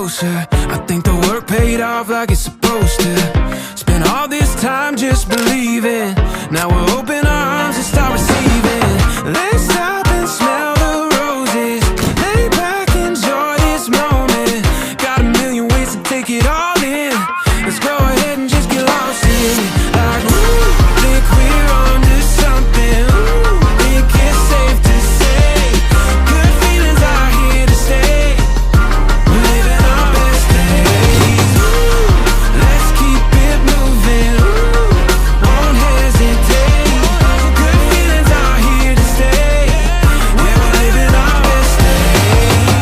closer. I think the work paid off like it's supposed to. Spent all this time just believing. Now we're open arms and start receiving. Let's stop and smell the roses. Lay back, enjoy this moment. Got a million ways to take it all in. Let's go ahead and just get lost in it. Like, ooh, think we're onto something. Ooh, think it's safe to say good feelings are here to stay. We're living our best days. Ooh, let's keep it moving. Ooh, won't hesitate. Good feelings are here to stay. Yeah, we're living our best days.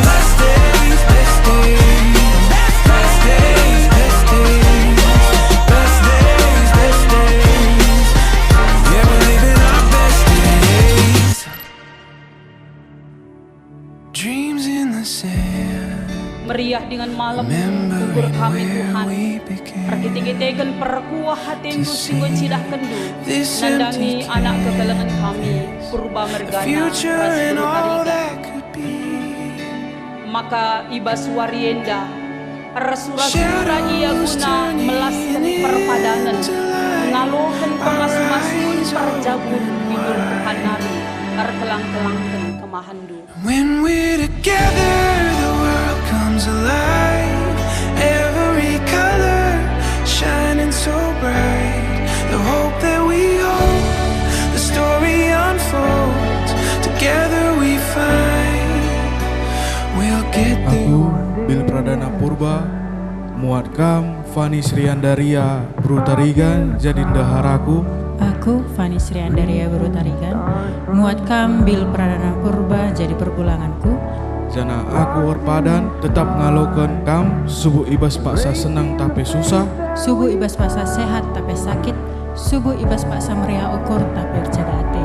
Best days, best days. Best days, best days. Best days, best days. Yeah, we're living our best days. Dreams in the sand. Meriah dengan malam ukur Remembering kami where Tuhan. we began. Perkiti-kitikan perkuah hatimku singgun sidah kendu. This Nandangi empty anak kegelengan kami. Purba mergana future and Rasulu all Tariga. that could be. Maka iba suarienda Rasura-sura ia guna melaskan perpadanan. Mengalukan pemas-masun perjabun Bidul kehanari Perkelang-kelangkan kemahandu. When we're together, the world comes alive. Every color shining so bright. The hope that we hold, the story unfolds. Together we find we'll get Aku through. Bil Pradana Purba muatkam Fani Sriandaria Brutarigan jadi ndaharaku. Aku, Fani Sriandaria Brutarigan, muatkam Bil Pradana Purba jadi perbulanganku. Jana aku orpadan tetap ngalokan kam subuh ibas paksa senang tapi susah. Subuh ibas paksa sehat tapi sakit. Subuh ibas paksa meriah ukur tapi jaga hati.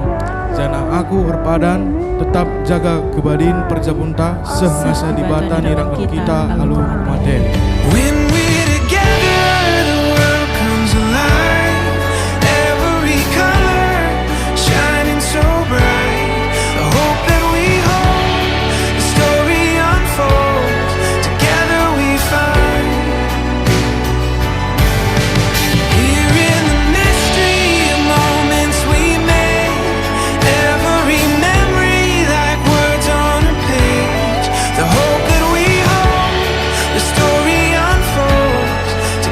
Jana aku orpadan tetap jaga kebadin perjabunta sehngasa dibata nirang kita halu maten. When we're together, the world comes alive. Every color shining so bright. The hope that we hold, the story unfolds. Together we find. Here in the mystery of moments we made. Every memory like words on a page. The hope that we hold, the story unfolds.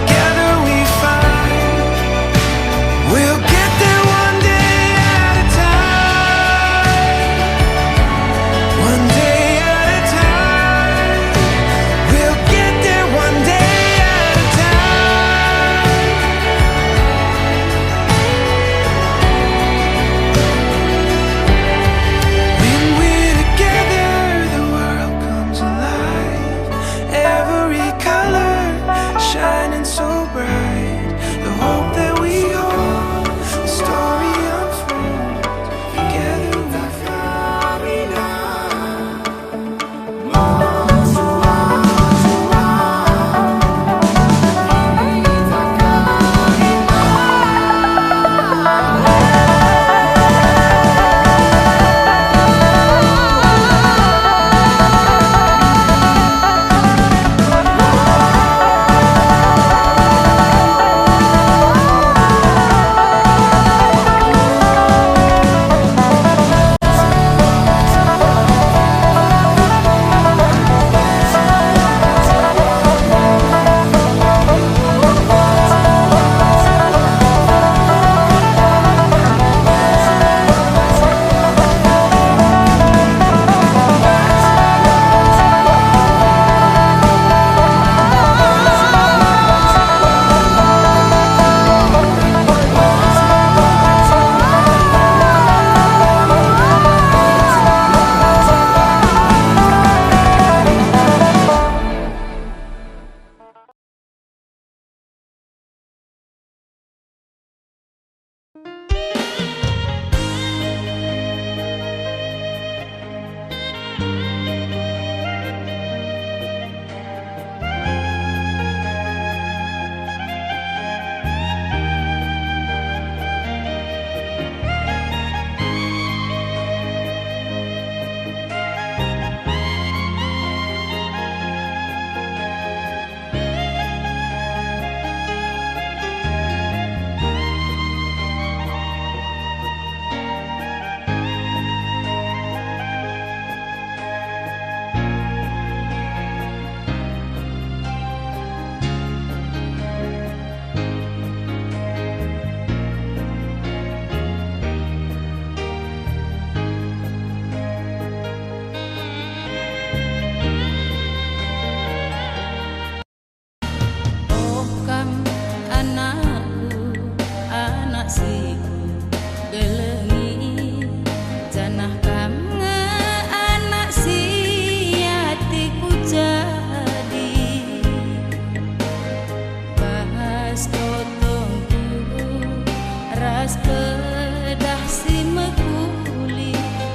pedah si mekuli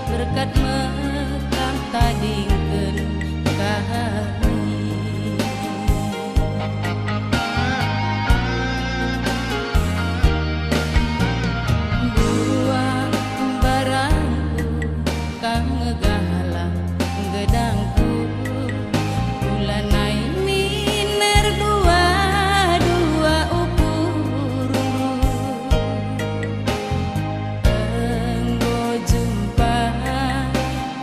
berkat mekam tadingkeun kami. Buang barangku kang ngegahalang gedangku ulanai miner dua ukur enggo jumpa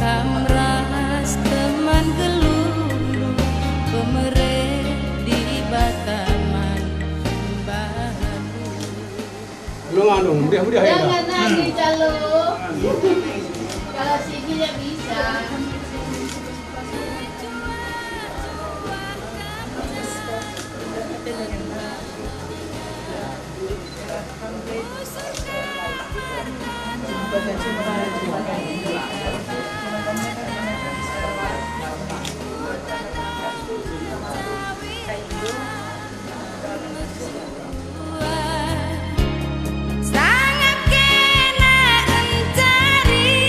kamras teman gelulu pemereh di Bataman Batu. Belum anu, mudah-mudah ya. Jangan lagi calo. Kalau sini ya bisa. Sangat kena encari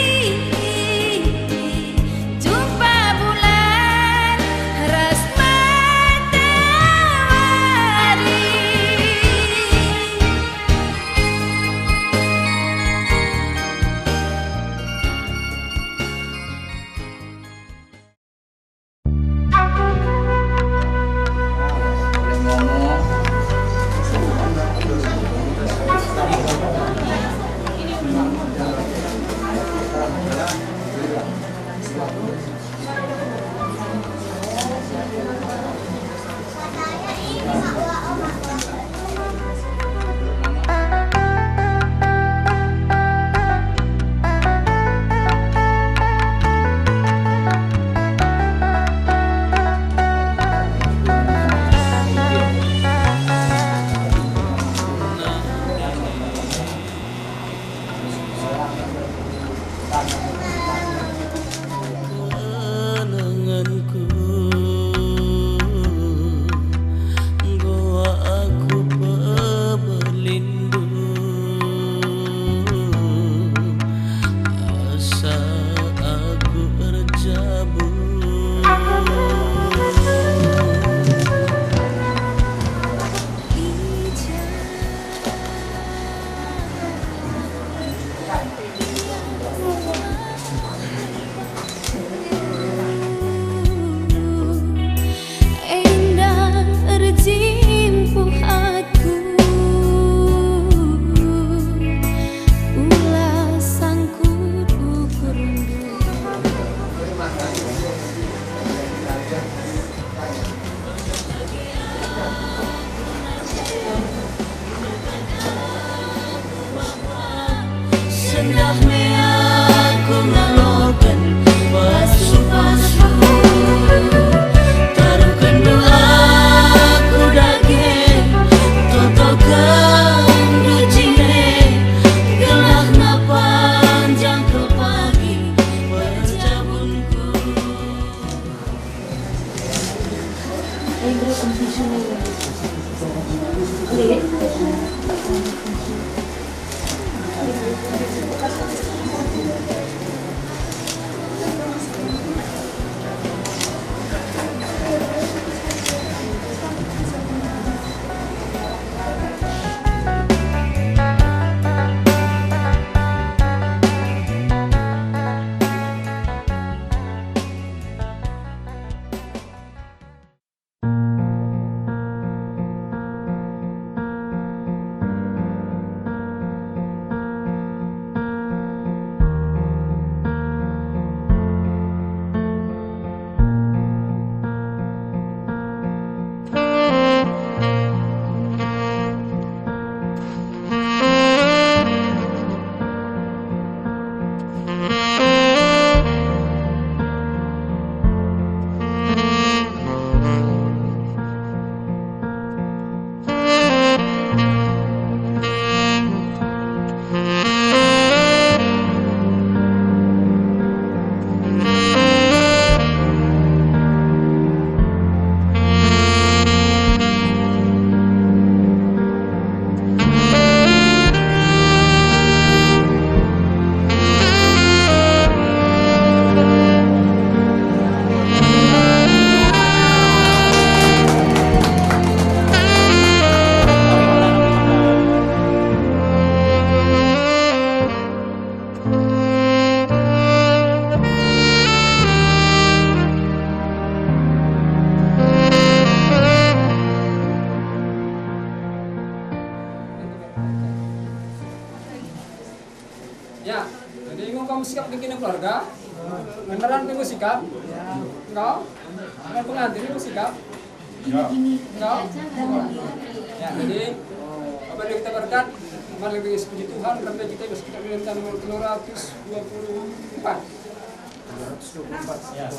jumpa bulan ras matahari. Lenganku goa aku pelindung asa aku berjabung Endah terjimpuh aku ulah sangkut ukur sendah me aku ngalokan pasu-pasu taruhkan doaku dage totokan ducine gelahna panjang ke pagi berjabunku. Ya, jadi kamu sikap bikin keluarga. Beneran kamu sikap? Engkau? Kan pengantin kamu sikap? Engkau? Ya, jadi apa yang kita berkat? Mari bagi puji Tuhan karena kita bisa kita minta nomor 224. 224. Ya.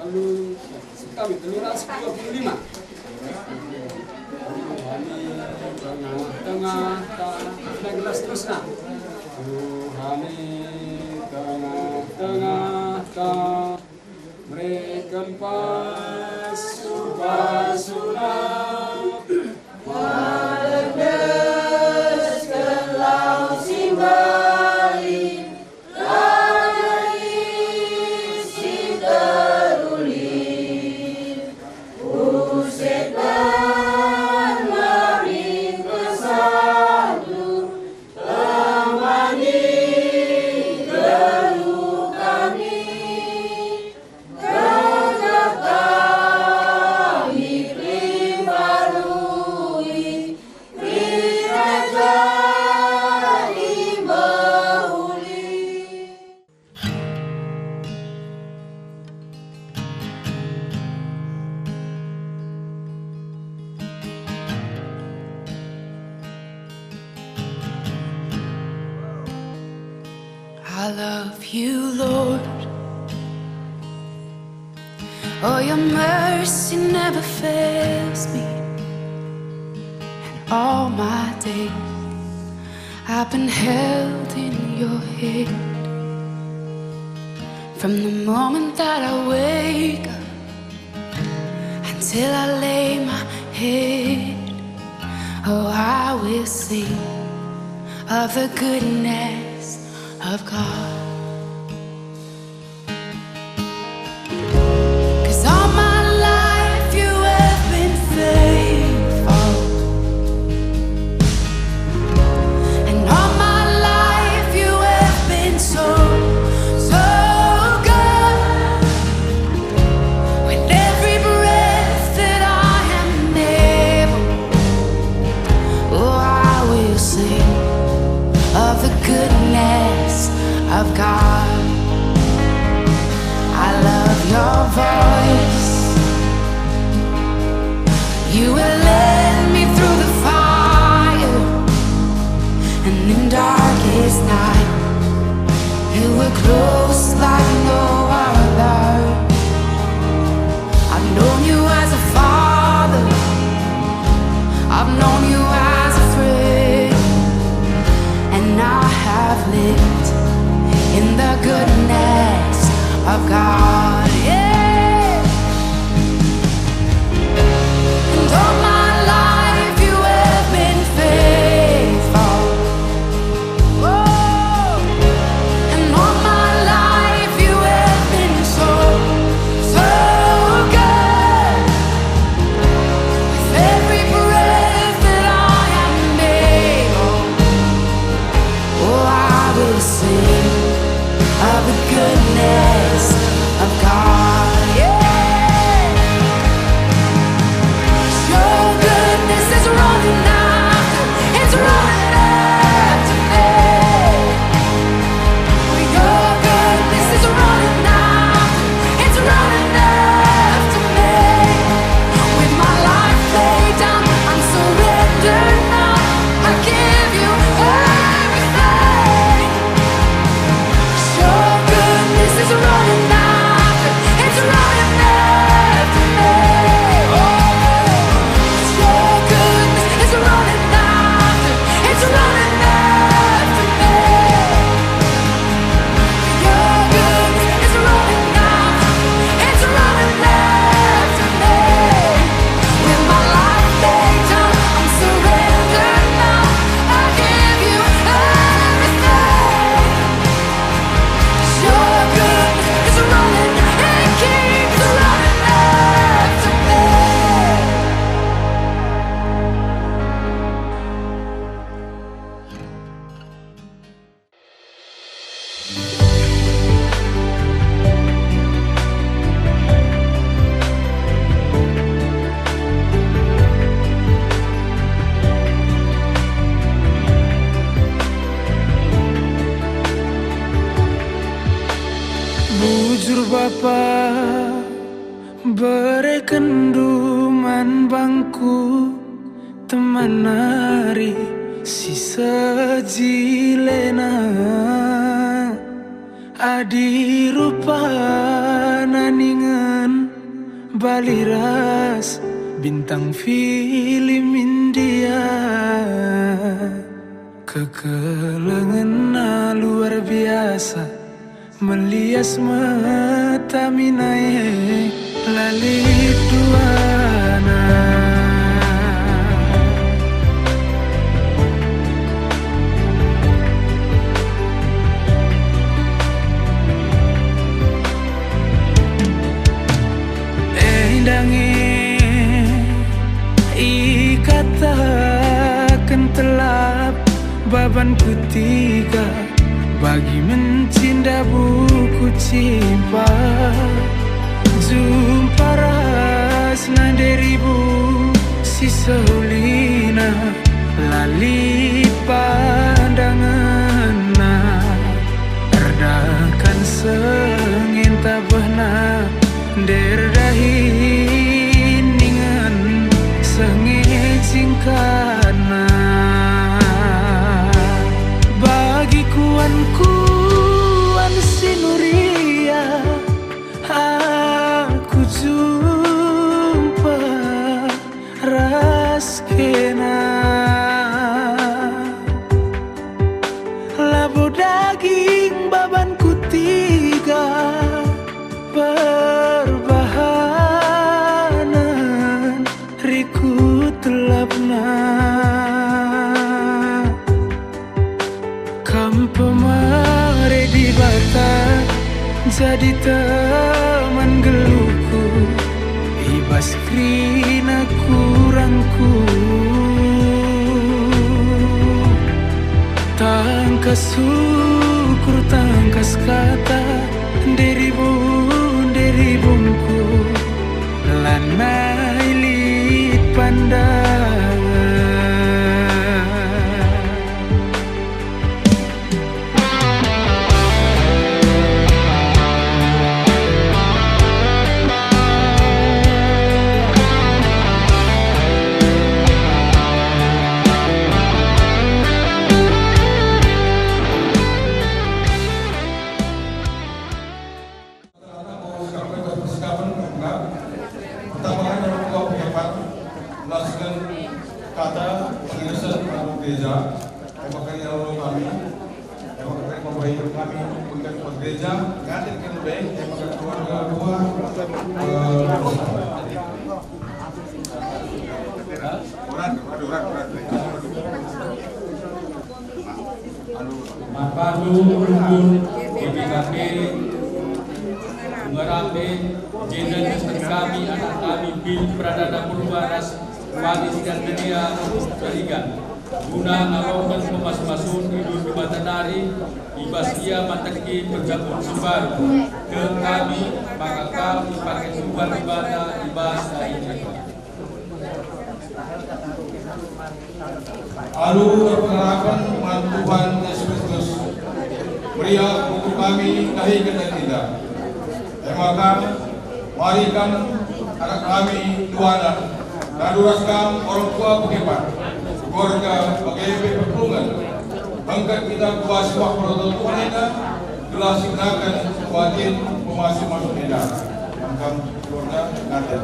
Lalu kami 225. Tengah gelas terusnya. Tuhani tengah mereka pasuna Waledeskan laut simbali Lari si terulir Usetkan maring kesadu Temani geluh kami Gegap kami Primbarui Raja di Bahuli. I love you, Lord. Oh, your mercy never fails me. And all my days I've been held in your hand. From the moment that I wake up until I lay my head, oh, I will sing of the goodness of God. 'Cause all my life you have been faithful, and all my life you have been so, so good. With every breath that I am able, oh, I will sing of the goodness of God. I love your voice. You will lead me through the fire, and in darkest night you were close like no other. I've known you as a father, I've known you as a friend, and I have lived in the goodness of God. Yeah. And all my life you have been faithful. Oh. And all my life you have been so, so good. With every breath that I am able, oh, I will sing of the goodness of God. Yeah. Your goodness is running after, it's running after me. Your goodness is running after, it's running after me. With my life laid down, I'm surrendered now. I give you everything. Your goodness is Matur Bapa berekenduman bangku teman nari si sejilena adi rupa naningan baliras bintang film India kekelengan luar biasa melias mata minae lalit duana ikatakan telap baban ketiga bagi mencinta buku cimpa jumpa rasna deribu si seulina lali pandangan redakan sengin tabahna derdahin ningan sengin singkana bagi kuan sinuria aku jumpa raskena labu daging baban kutiga perbahanan riku telapna kampemare di bata jadi teman geluku ibas krina kurangku tangkas syukur tangkas kata deribungku lanai lit pandangan kata pengenasan gereja, apakah yang lalu kami, apakah membayar kami untuk gereja, ngadir kan baik, apakah keluarga dua, Mapadu rukun BPKP mengerambe jenderal kami anak kami Bil Pradana Purwaras Wanis dan dunia berikan guna alaukan pemas-masun hidup di Batanari ibas ia mataki penjabut sumbar ke kami maka kami pakai sumbar ibadah ibas ini lalu perkenalkan Tuhan Yesus Kristus beriak untuk kami dahi kita tidak temakan marikan anak kami duana daduraskan orang tua pengepat keluarga PGP Pertulungan angkat kita kuasa waktu Tuhan kita telah signakan kuatin pemasuk-masuk kita angkat keluarga ngajar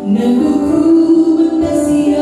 Negeriku mengasihi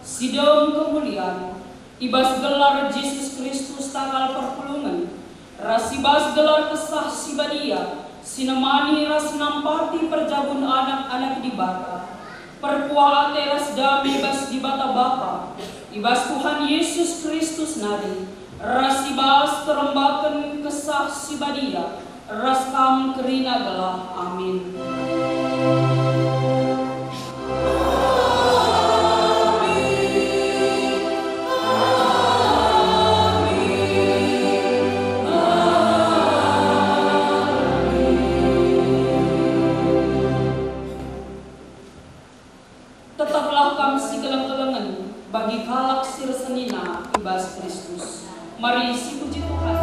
Sidom kemuliaan, ibas gelar Yesus Kristus tanggal perpulungan, rasibas gelar kesah sibadia, sinemani ras nampati perjabun anak-anak di bata, perkuah teras dami bas di bata Bapa, ibas Tuhan Yesus Kristus nadi, rasibas terembakan kesah sibadia, ras kam kerina gelah, amin. Tetaplah kami segala-galangan bagi kalak sirsenina ibas Kristus. Mari isi puji Tuhan.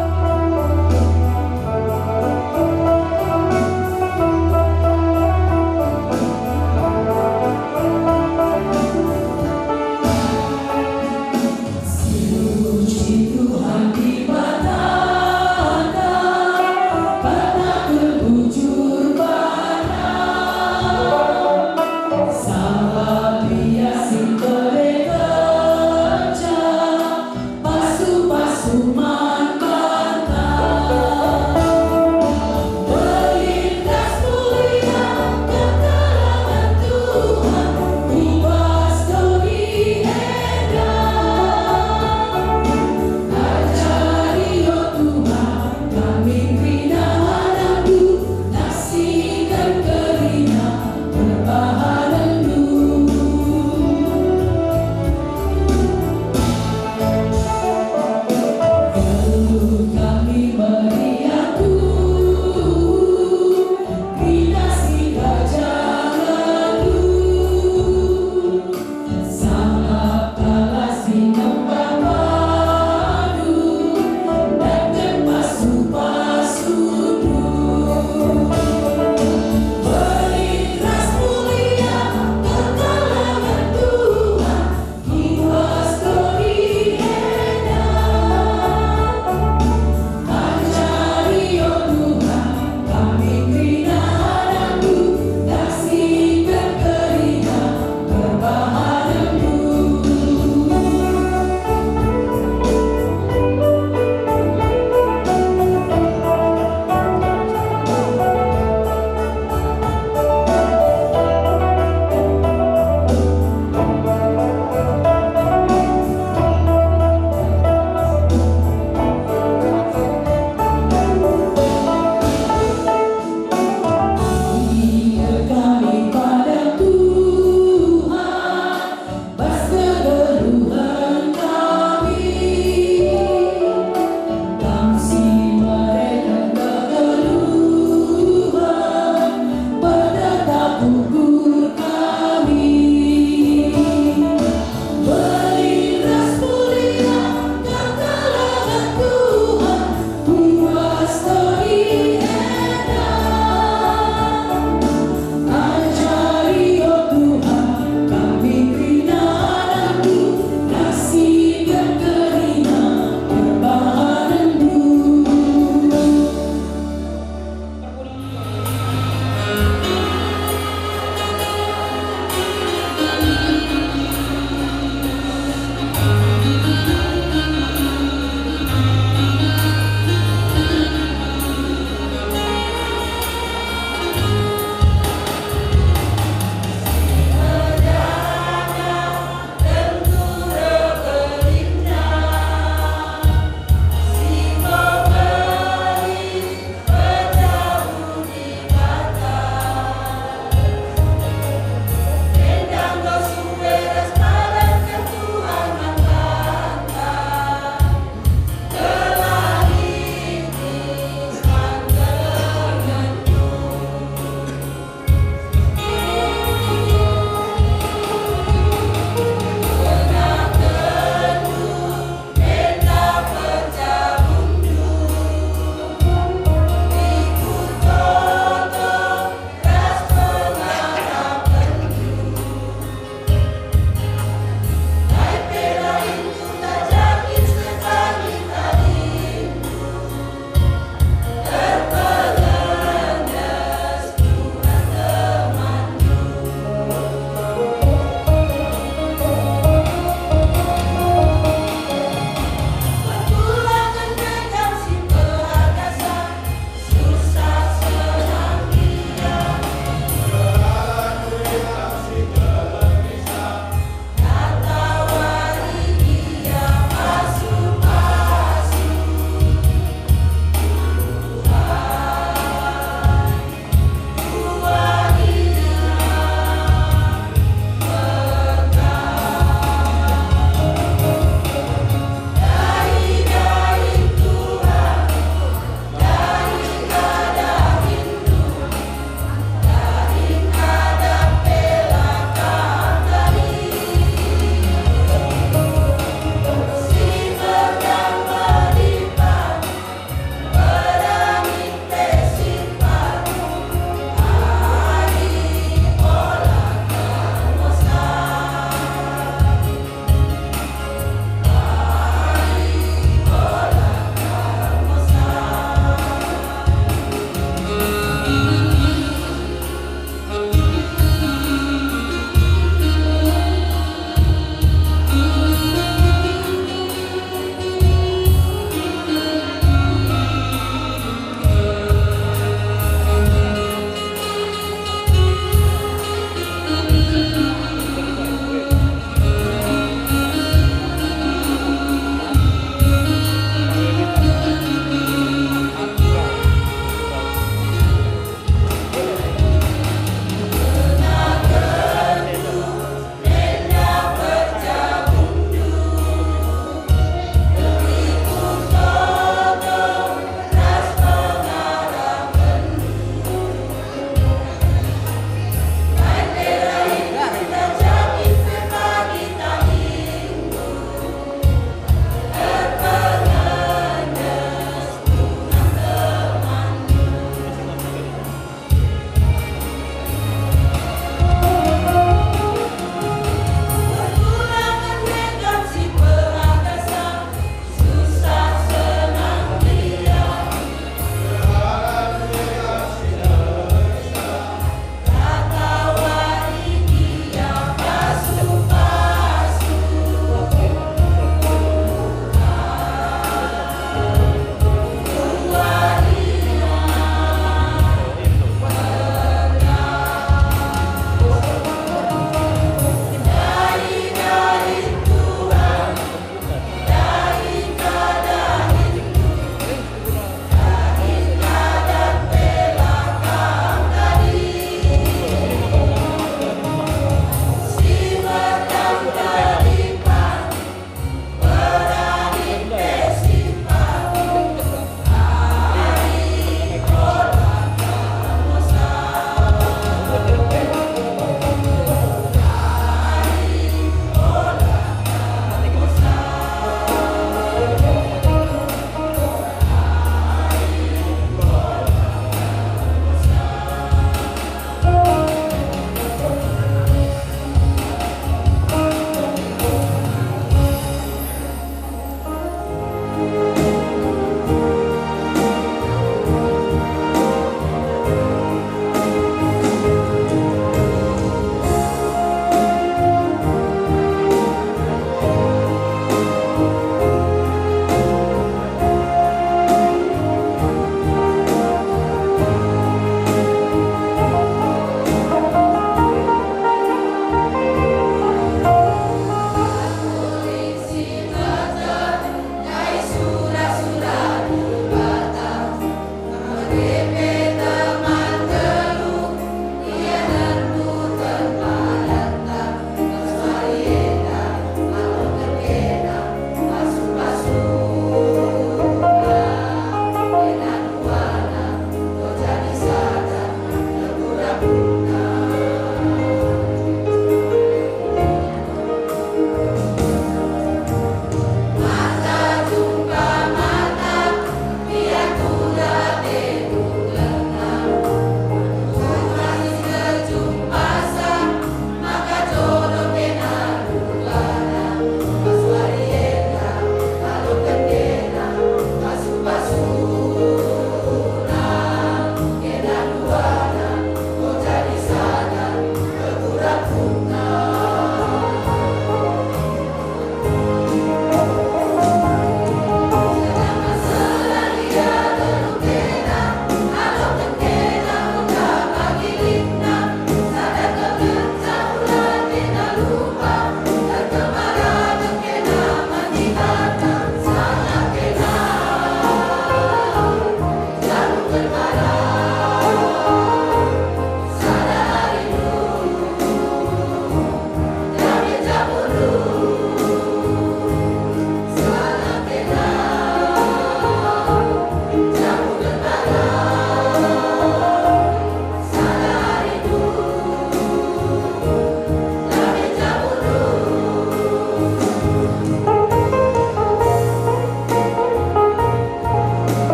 Pasu-pasu mangga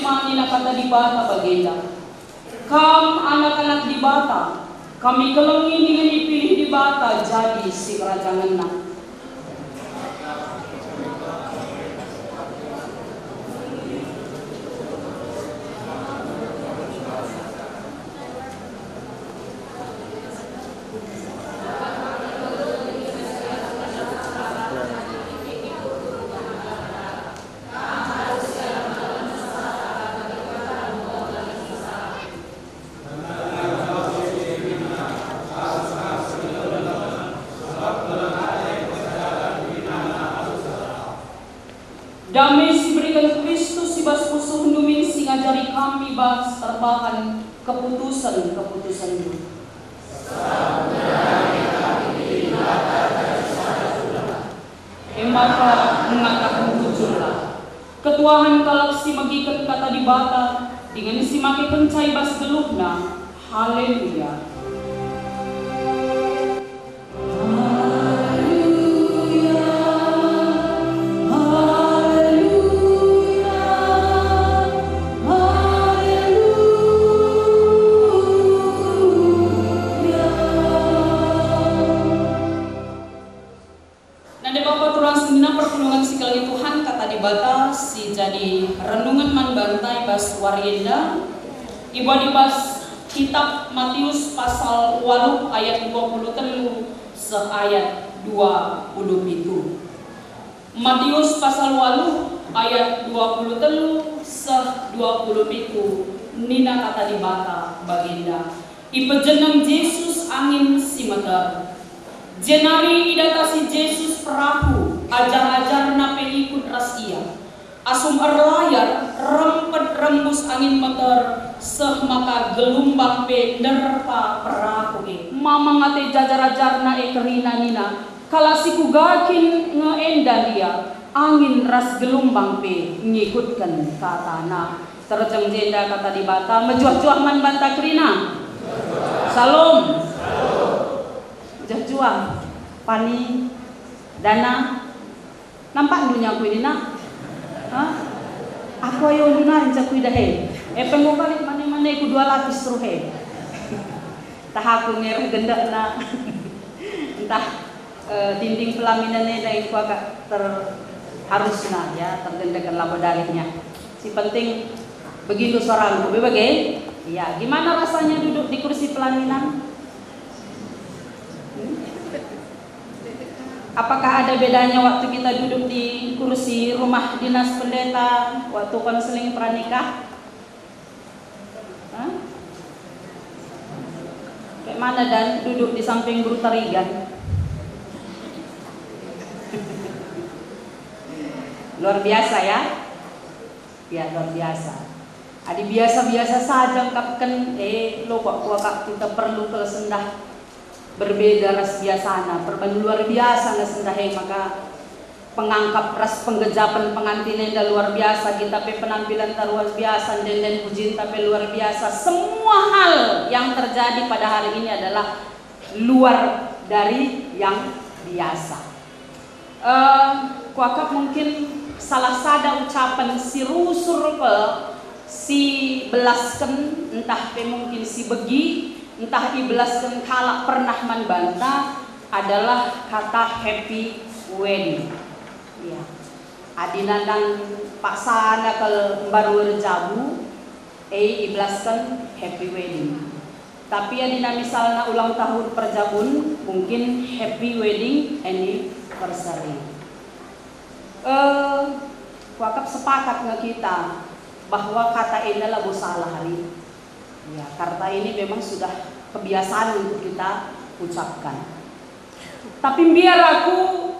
simani na kata di bata bagenda. Kam anak-anak di bata, kami kelengin dengan dipilih di bata jadi si kerajaan na. Damai si berikan Kristus si bas musuh numin si ngajari kami bas terbahan keputusan itu. Maka mengatakan tujulah. Ketuahan kalak si magikan kata di bata dengan si maki pencai bas geluhna. Haleluya. Bata si jadi renungan man bantai bas warienda ibu di bas kitab Matius pasal 8 ayat 23 seayat 27. Matius pasal 8 ayat 23 se-27 nina kata di bata baginda ipejenang Yesus angin si meter jenari idatasi Yesus perahu ajar-ajar nape ikut rasia asum erlayar rempet rembus angin meter seh maka gelombang pe nerpa perahu mama ngate jajar-ajar na kerina nina kala siku gakin ngeenda dia angin ras gelombang pe ngikutkan kata na terjang jenda kata di bata mejuah-juah man banta kerina salam juah-juah pani dana nampak dunia aku ini nak, aku ayo dunia yang aku dah pengu balik mana aku 2 lapis terus tah aku ngereh gendak nak, entah dinding pelaminannya dah aku agak harus nak ya tergendakan laba dalihnya. Si penting begitu seorang berbagi, ya gimana rasanya duduk di kursi pelaminan? Apakah ada bedanya waktu kita duduk di kursi rumah dinas pendeta, waktu konseling pranikah? Kayak mana dan duduk di samping Guru Tarigan? Luar biasa ya? Ya luar biasa. Adi biasa-biasa saja kapken, lo kok kuakak kita perlu kelesendah. Berbeda ras biasana, perbanding luar biasa na sendahe maka pengangkap ras penggejapan pengantin dah luar biasa kita pe penampilan luar biasa dan pujian tapi luar biasa semua hal yang terjadi pada hari ini adalah luar dari yang biasa. Kuakap mungkin salah sada ucapan si rusur pe si belasken entah pe mungkin si begi entah ibelaskan kalak pernah membantah adalah kata happy wedding. Ya. Adinandang paksana ke baru jabu, ibelaskan happy wedding. Tapi adina misalnya ulang tahun perjabun, mungkin happy wedding anniversary. Wakap sepakat nggak kita bahwa kata ini adalah salah hari. Ya, karena ini memang sudah kebiasaan untuk kita ucapkan. Tapi biar aku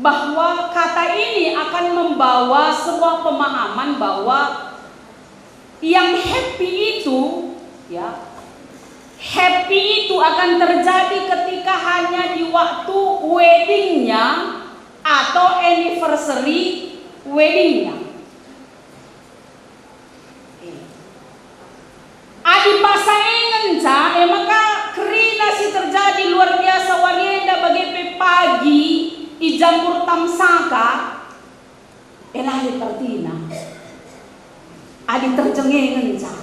bahwa kata ini akan membawa sebuah pemahaman bahwa yang happy itu, ya, happy itu akan terjadi ketika hanya di waktu weddingnya atau anniversary weddingnya. Adi pasangan ca, maka kerina si terjadi luar biasa warienda bagi pagi ijampur tamsaka, elahir tertina. adi terjengengan ca.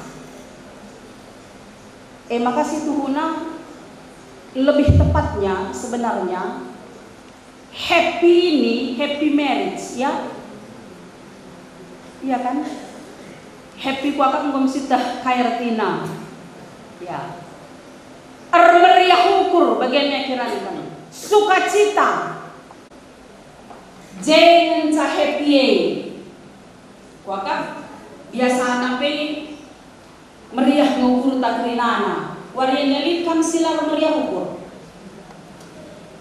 Maka situhuna lebih tepatnya sebenarnya happy ini happy marriage ya. Iya kan? Happy kuakat ngomsitah kairtina. Ya. Meriah ukur bagiannya kiranya kan. Sukacita. Jangan ca happy. Kuakat biasa nape meriah ngukur takrinana. Warianya litkam silar meriah ukur.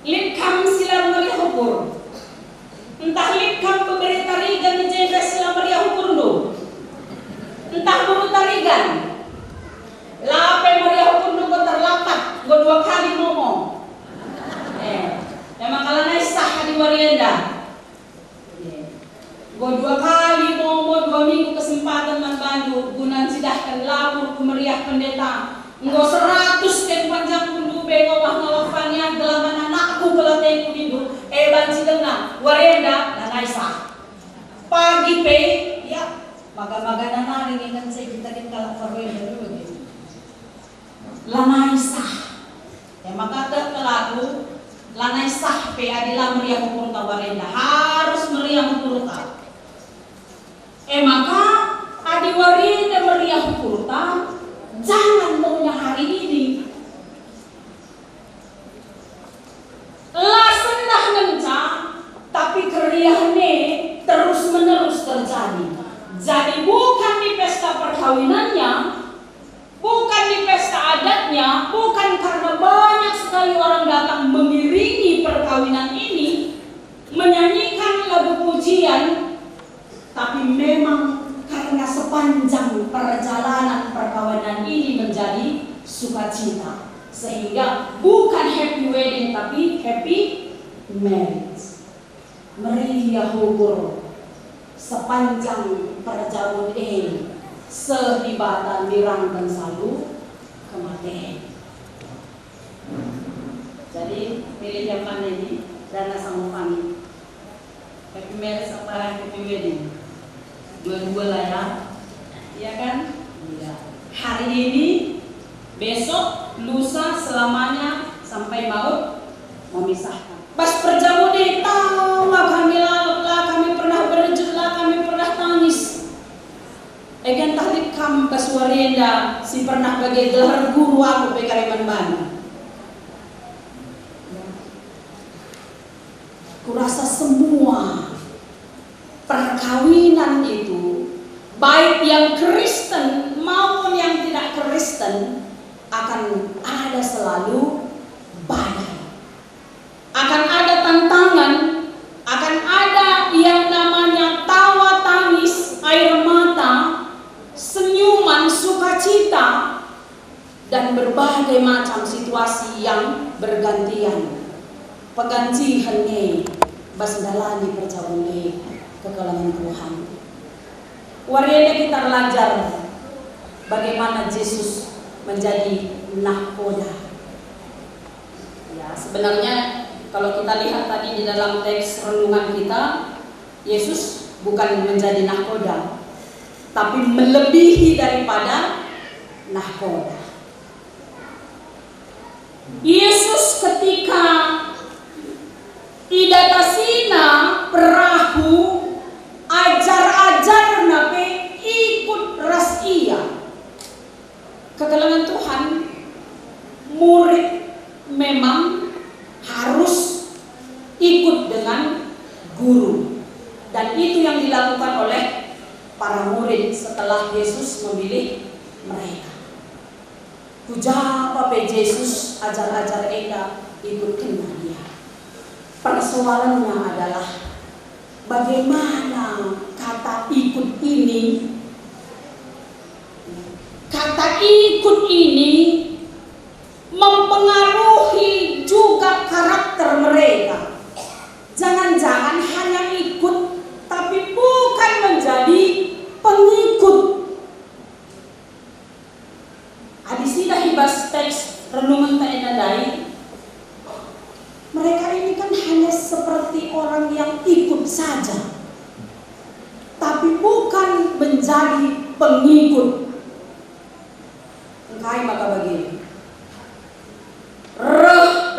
Litkam silar meriah ukur. Entah litkam pemberi tarigan menjadi silar meriah ukur do. Entah buru tarigan. Lape meriah ukur do terlapat. Go 2 kali ngomong. Memang kalau naik sah di warianda. Go 2 kali ngomong 2 minggu kesempatan membantu gunan sidahkan labur kemeriah pendeta. Engkau 100 ken panjang kundu bego wah ngalafannya gelaman anakku kelatih kudidu banci dengar warenda nanai sah pagi pe ya maga-maga nanari ngingan saya kita kalak warenda dulu gitu lanai sah ya maka terlalu lanai sah pe adilah meriah hukum ta warenda harus meriah hukum ta maka adi warenda meriah hukum ta. Jangan maunya hari ini lasendah nenca tapi keriahnya terus menerus terjadi. Jadi bukan di pesta perkawinannya, bukan di pesta adatnya, bukan karena banyak sekali orang datang mengiringi perkawinan ini menyanyikan lagu pujian, tapi memang karena sepanjang perjalanan perkawinan ini menjadi sukacita, sehingga bukan happy wedding tapi happy marriage. Meriah hukur sepanjang perjalanan ini sehibatan dirangkan selalu kematian. Jadi pilih yang mana ini dana sama kami. Happy marriage apa happy wedding? Dua-dua lah ya, iya kan? Iya. Hari ini, besok, lusa, selamanya sampai maut memisahkan. Pas perjamuan ini tahu kami lalaplah, kami pernah berjutlah, kami pernah tangis. Egen tahlik kam pas warienda si pernah bagi gelar guru aku pekariman bani. Kurasa semua perkawinan itu baik yang Kristen maupun yang tidak Kristen akan ada selalu badai, akan ada tantangan, akan ada yang namanya tawa tangis, air mata, senyuman, sukacita, dan berbagai macam situasi yang bergantian. Pegantihannya basdalani perjalanan kekalangan Tuhan. Warianya kita belajar bagaimana Yesus menjadi nahkoda. Ya, sebenarnya kalau kita lihat tadi di dalam teks renungan kita, Yesus bukan menjadi nahkoda, tapi melebihi daripada nahkoda. Yesus ketika idatasina perahu ajar-ajar nape ikut ras ia. Kekalangan Tuhan, murid memang harus ikut dengan guru, dan itu yang dilakukan oleh para murid setelah Yesus memilih mereka. Kujapa pe Yesus ajar-ajar eka ikut kena dia. Persoalannya adalah bagaimana kata ikut ini, mempengaruhi juga karakter mereka. Jangan-jangan hanya ikut tapi bukan menjadi pengikut. Adisida hibas teks renungan taenadai. Mereka ini kan hanya seperti orang yang ikut saja, tapi bukan menjadi pengikut. Engkai maka begini.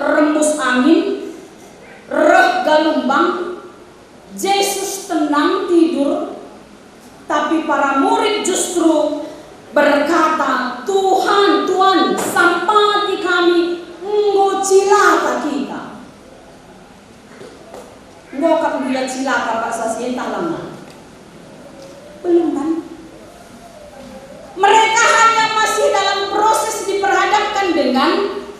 Rembus angin, galumbang, Yesus tenang tidur, tapi para murid justru berkata, Tuhan, Tuhan, sampati kami, engkau cilaka kita. Engkau akan dia cilaka Pak Sasi, entah lama. Belum kan? Mereka hanya masih dalam proses diperhadapkan dengan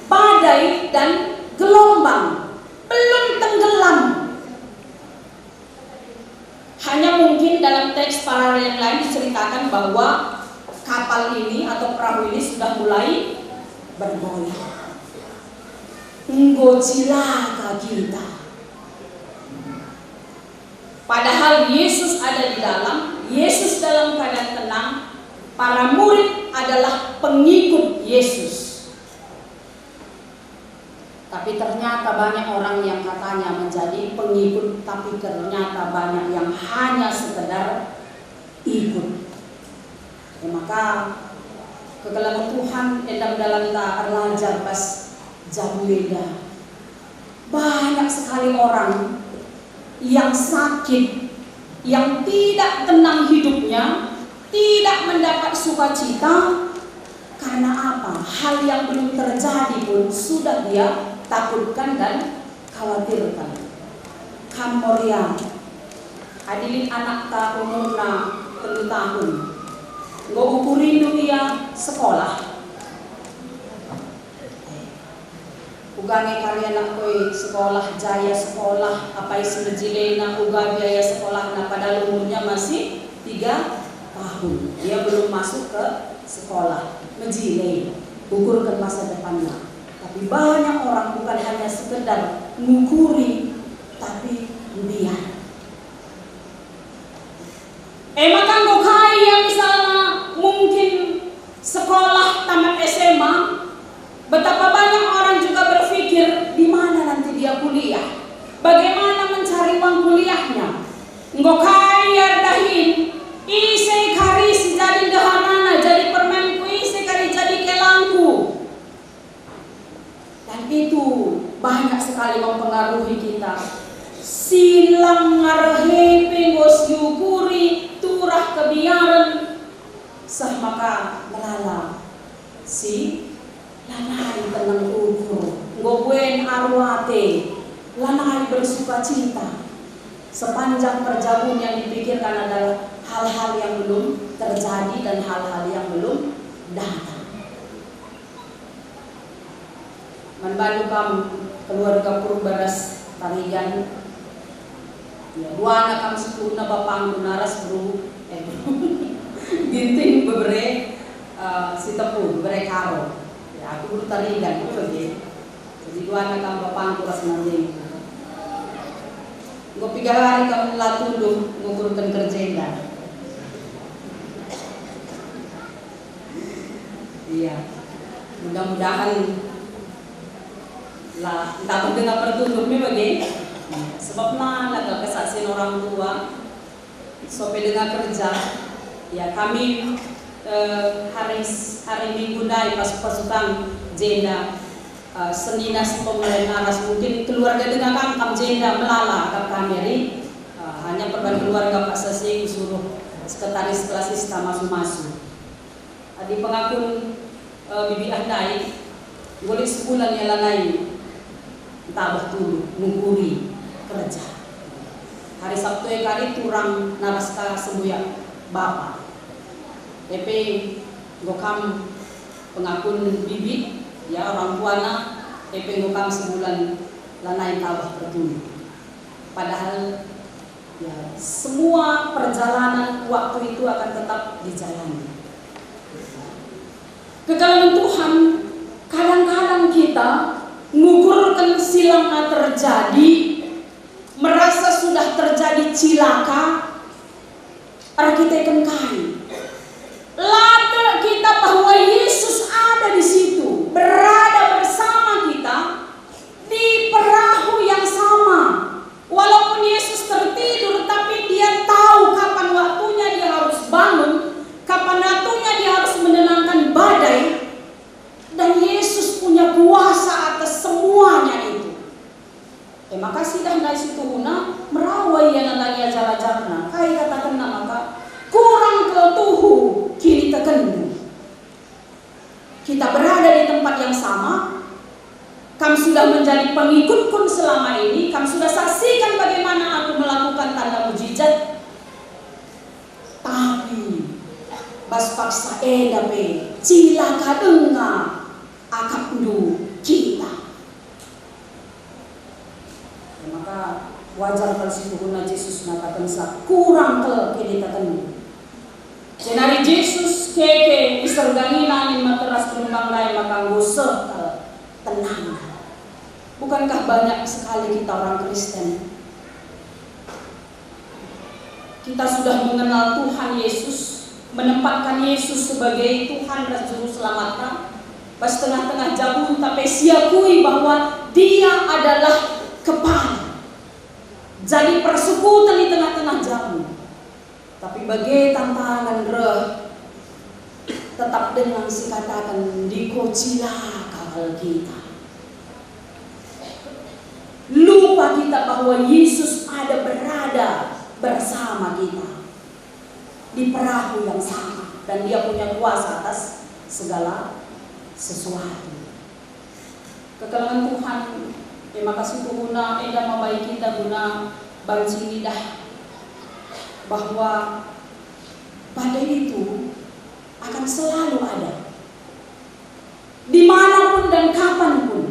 badai dan gelombang, belum tenggelam. Hanya mungkin dalam teks paralel yang lain diceritakan bahwa kapal ini atau perahu ini sudah mulai bergoyang. Engkau cilaka kita. Padahal Yesus ada di dalam, Yesus dalam keadaan tenang, para murid adalah pengikut Yesus. Tapi ternyata banyak orang yang katanya menjadi pengikut, tapi ternyata banyak yang hanya sekedar ikut. Ya, maka kekelaman Tuhan endam dalam ta arlajar pas jam beda. Banyak sekali orang yang sakit, yang tidak tenang hidupnya, tidak mendapat sukacita. Karena apa? Hal yang belum terjadi pun sudah dia takutkan dan khawatirkan. Kamoria adilin anak ta umurna 3 tahun. Nggo ukurin dia sekolah. Ugange karya anak koi sekolah, jaya sekolah, apa isi mejilena uga biaya sekolah. Nah, padahal umurnya masih 3 tahun. Dia belum masuk ke sekolah. Mejile, ukurkan masa depannya. Tapi banyak orang bukan hanya sekedar ngukuri, tapi lihat. Maka ngokai yang misalnya mungkin sekolah tamat SMA, betapa banyak orang juga berpikir di mana nanti dia kuliah, bagaimana mencari uang kuliahnya. Ngokai yardahin, ise karis jadi dehanana, jadi permenku, ise kari jadi kelangku. Dan itu banyak sekali mempengaruhi kita. Silang ngarhepe ngos yukuri turah kebiaran sah maka melala si lanai tenang ukur ngobuen arwate lanai bersuka cinta. Sepanjang perjalanan yang dipikirkan adalah hal-hal yang belum terjadi dan hal-hal yang belum datang. Membantu kamu keluarga Purbaras Tarigan. Ya, 2 anak kamu sepuluh bapang naras bro, ginting bebere si tepu bebere karo. Ya, aku buru Tarigan itu lagi. Jadi 2 anak kamu bapang kuras nanti. Gue 3 hari kamu latunduk ngukurkan kerjenda. Iya, mudah-mudahan lah entah mendengar pertunduknya bagi. Sebab naga kesaksian orang tua sampai dengan kerja ya kami hari Minggu dai pas pasukan jenda senina pemulayan aras mungkin keluarga dengan kam jenda melala kap kami hanya perban keluarga Pak Sasi suruh sekretaris kelasista masuk di pengakun bibi andai boleh sebulan ya lanai tabah dulu ngukuri kerja. Hari Sabtu kali turang naraska sembuya bapak. EP gokam pengakun bibi ya orang tuana EP gokam sebulan lanai tabah bertemu. Padahal ya semua perjalanan waktu itu akan tetap dijalani. Kekalaman Tuhan kadang-kadang kita ngukurkan silang terjadi, merasa sudah terjadi cilaka, arkiteken kai. Lada kita bahwa Yesus ada di situ, berada bersama kita di perahu yang sama. Walaupun Yesus tertidur, tapi dia tahu kapan waktunya dia harus bangun, kapan yang sama. Kamu sudah menjadi pengikutku selama ini. Kamu sudah saksikan bagaimana aku melakukan tanda mujizat. Tapi bas paksa edape cilaka dengar akak du kita. Ya, maka wajar kalau si Tuhan Yesus mengatakan kurang ke kita tenu. Jenari Yesus keke isergangi nangin materas gelombang lain maka ngusah tenang. Bukankah banyak sekali kita orang Kristen? Kita sudah mengenal Tuhan Yesus, menempatkan Yesus sebagai Tuhan dan Juru Selamat. Pas tengah-tengah jauh tapi siakui bahwa Dia adalah kepala. Jadi persekutuan di tengah-tengah jauh. Tapi bagi tantangan roh tetap dengan si katakan dikocila kakal kita. Lupa kita bahwa Yesus berada bersama kita di perahu yang sama dan Dia punya kuasa atas segala sesuatu. Kekalangan Tuhan, terima kasih guna edah membaik kita guna bangsi lidah bahwa badai itu akan selalu ada dimanapun dan kapanpun.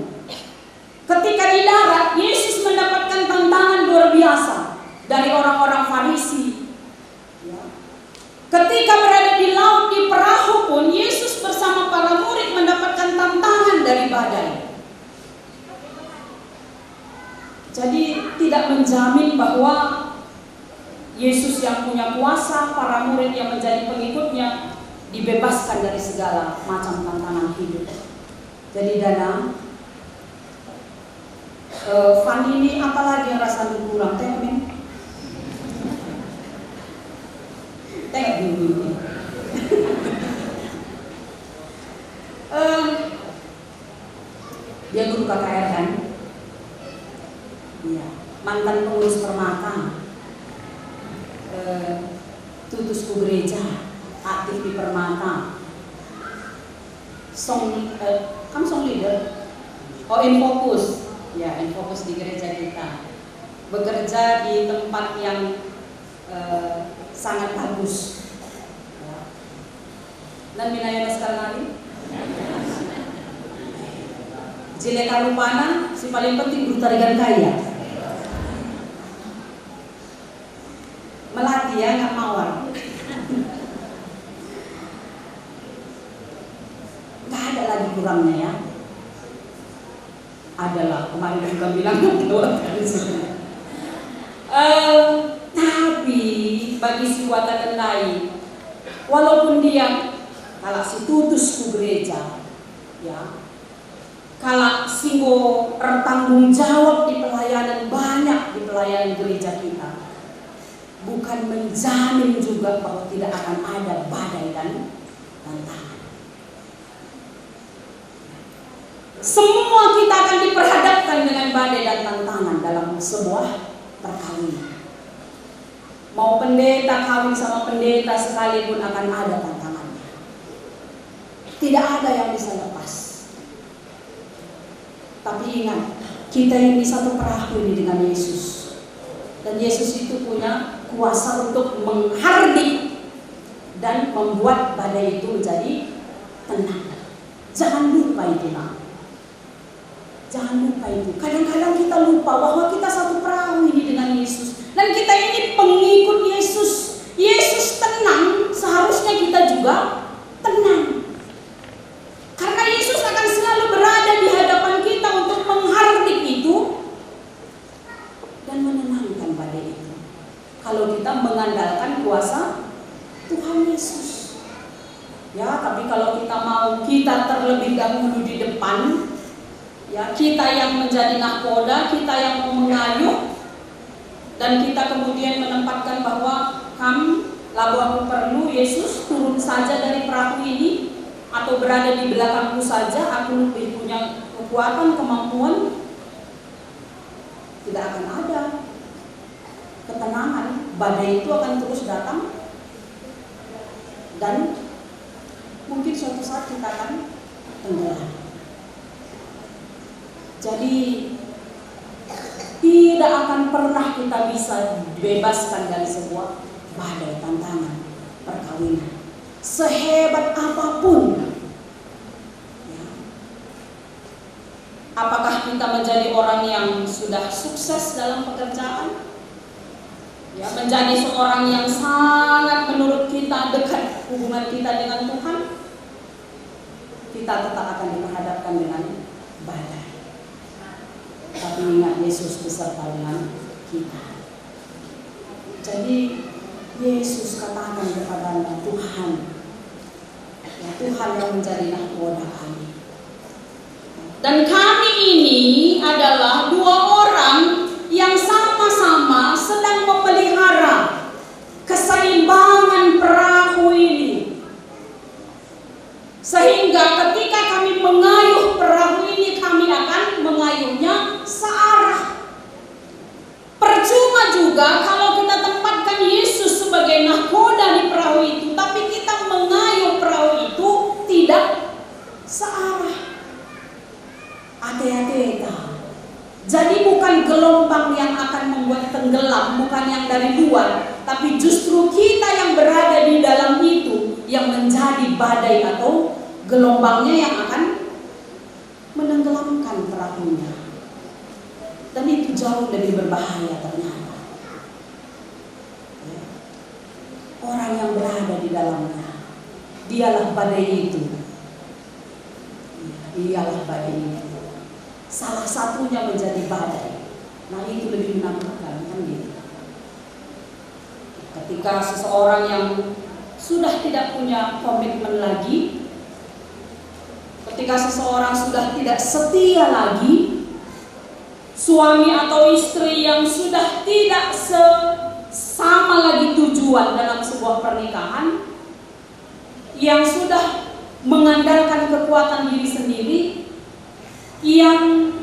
Ketika di darat, Yesus mendapatkan tantangan luar biasa dari orang-orang Farisi. Ketika berada di laut, di perahu pun, Yesus bersama para murid mendapatkan tantangan dari badai. Jadi tidak menjamin bahwa Yesus yang punya kuasa, para murid yang menjadi pengikutnya dibebaskan dari segala macam tantangan hidup. Jadi Dana, Fan ini apalagi yang rasa kurang? Tengok dulu. Dia guru KKR kan? Iya. Mantan pengurus Permata, tutusku gereja, aktif di Permata. Kamu song leader? Oh, Infokus. Ya, Infokus di gereja kita. Bekerja di tempat yang sangat bagus. Dan minayana sekali. Jile karupana, si paling penting guru tarigan kaya. Melatih ya, nggak mawar. Nggak ada lagi kurangnya ya. Adalah kemarin juga bilang tapi bagi si wata kendai, walaupun dia kalau si tutusku gereja, ya, kalau singgo bertanggung jawab di pelayanan banyak di pelayanan gereja kita, bukan menjamin juga bahwa tidak akan ada badai dan tantangan. Semua kita akan diperhadapkan dengan badai dan tantangan dalam sebuah perkawinan. Mau pendeta kawin sama pendeta sekalipun akan ada tantangannya. Tidak ada yang bisa lepas. Tapi ingat, kita ini satu perahu ini dengan Yesus. Dan Yesus itu punya kuasa untuk menghardik dan membuat badai itu menjadi tenang. Jangan lupa itu, nak. Jangan lupa itu. Kadang-kadang kita lupa bahwa kita satu perahu ini dengan Yesus. Dan kita ini pengikut Yesus. Yesus tenang, seharusnya kita juga tenang. Karena Yesus akan selalu berada di hadapan kita untuk menghardik itu dan menenangkan badai itu. Kalau kita mengandalkan kuasa Tuhan Yesus. Ya, tapi kalau kita mau kita terlebih dahulu di depan, ya, kita yang menjadi nahkoda, kita yang mau mengayuh, dan kita kemudian menempatkan bahwa kami, lalu aku perlu Yesus turun saja dari perahu ini, atau berada di belakangku saja, aku lebih punya kekuatan, kemampuan, tidak akan ada ketenangan. Badai itu akan terus datang, dan mungkin suatu saat kita akan tenggelam. Jadi tidak akan pernah kita bisa dibebaskan dari sebuah badai tantangan perkawinan. Sehebat apapun. Ya. Apakah kita menjadi orang yang sudah sukses dalam pekerjaan? Ya, menjadi seorang yang sangat menurut kita dekat hubungan kita dengan Tuhan, kita tetap akan diperhadapkan dengan badai. Tapi ingat, Yesus beserta dengan kita. Jadi Yesus katakan kepada Tuhan, ya, Tuhan yang menjadi nahkoda kami. Dan kami ini adalah dua orang yang sama-sama sedang memelihara keseimbangan perahu ini. Sehingga ketika kami mengayuh perahu ini, kami akan mengayuhnya searah. Percuma juga kalau kita tempatkan Yesus sebagai nahkoda di perahu itu, tapi kita mengayuh perahu itu tidak searah. Hati-hati. Jadi bukan gelombang yang akan membuat tenggelam, bukan yang dari luar, tapi justru kita yang berada di dalam itu yang menjadi badai atau gelombangnya yang akan menenggelamkan perahunya. Dan itu jauh lebih berbahaya ternyata. Orang yang berada di dalamnya, dialah badai itu. Dialah badai itu. Salah satunya menjadi badai. Nah, itu lebih menakutkan, kan gitu. Ketika seseorang yang sudah tidak punya komitmen lagi, ketika seseorang sudah tidak setia lagi, suami atau istri yang sudah tidak sama lagi tujuan dalam sebuah pernikahan, yang sudah mengandalkan kekuatan diri sendiri, yang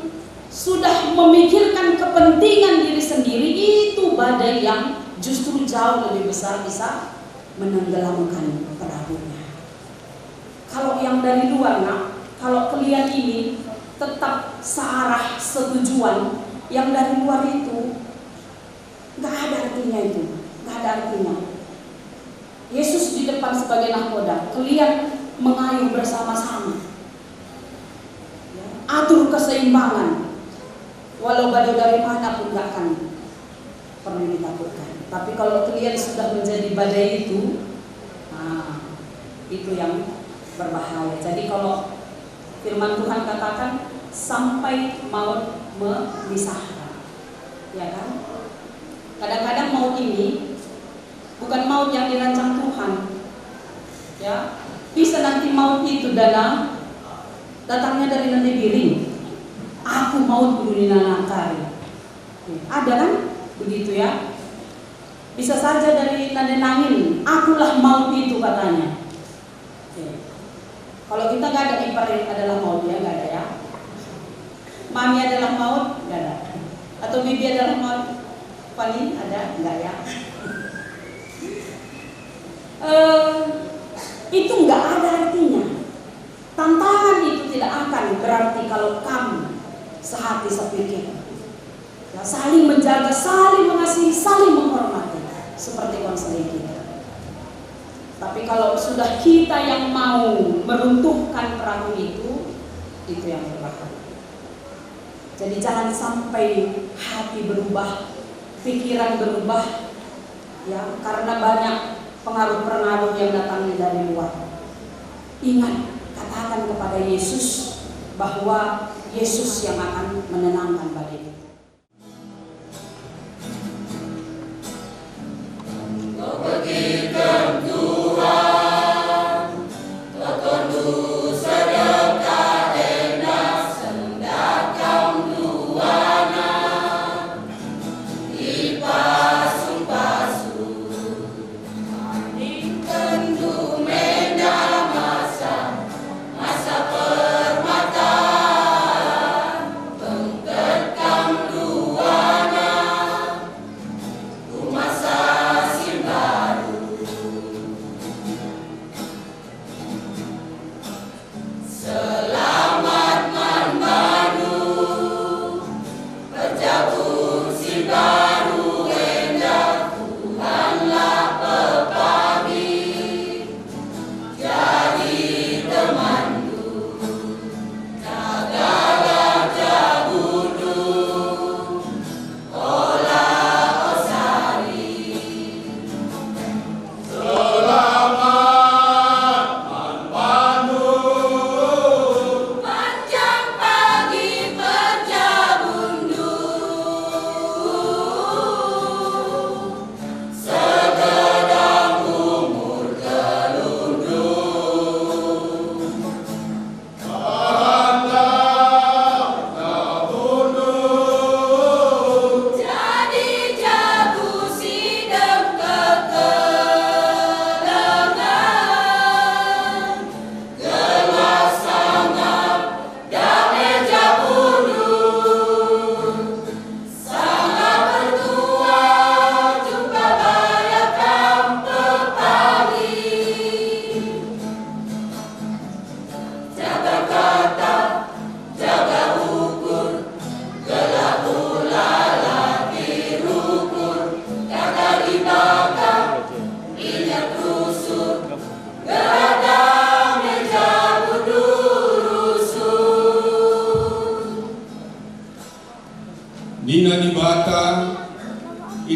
sudah memikirkan kepentingan diri sendiri, itu badai yang justru jauh lebih besar bisa menenggelamkan perahunya. Kalau yang dari luar, kalau kalian ini tetap searah setujuan, yang dari luar itu nggak ada artinya itu, nggak ada artinya. Yesus di depan sebagai nahkoda, kalian mengayuh bersama-sama. Atur keseimbangan. Walau badai dari mana pun gak akan perlu ditakutkan. Tapi kalau kalian sudah menjadi badai itu, nah, itu yang berbahaya. Jadi kalau firman Tuhan katakan sampai maut memisahkan, ya kan? Kadang-kadang maut ini bukan maut yang dirancang Tuhan, ya. Bisa nanti maut itu datangnya dari nanti biring. Aku maut berduni nanakari. Ada kan? Begitu ya. Bisa saja dari nade nangin. Akulah maut itu katanya. Kalau kita gak ada ipar adalah maut, ya gak ada ya. Mami adalah maut, gak ada. Atau bibi adalah maut, Fani ada, enggak ya. Itu enggak ada artinya. Tantangan itu tidak akan berarti kalau kamu sehati sepikir, ya, saling menjaga, saling mengasihi, saling menghormati seperti konseling kita. Tapi kalau sudah kita yang mau meruntuhkan perahu itu yang berbahaya. Jadi jangan sampai hati berubah, pikiran berubah, ya, karena banyak pengaruh-pengaruh yang datang dari luar. Ingat, katakan kepada Yesus bahwa Yesus yang akan menenangkan badai itu. Masa permata, bengketkan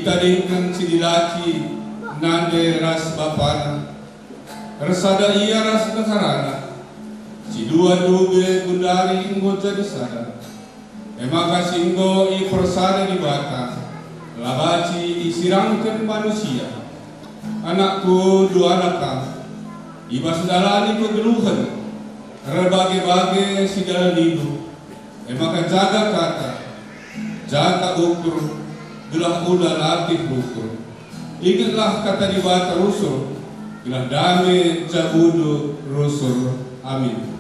itadingkan sidilaki nande ras bapana resada ia ras negarana si dua dube gundari inggota disada emaka singgo i persada di bata labaci isirangkan manusia anakku dua anakku ibas dalani kegeluhan berbagai-bagai si dalam hidup emaka jaga kata jaga ukur gelah ulah latih ukur ingatlah kata di bata rusul gelah damai jabudu rusul amin.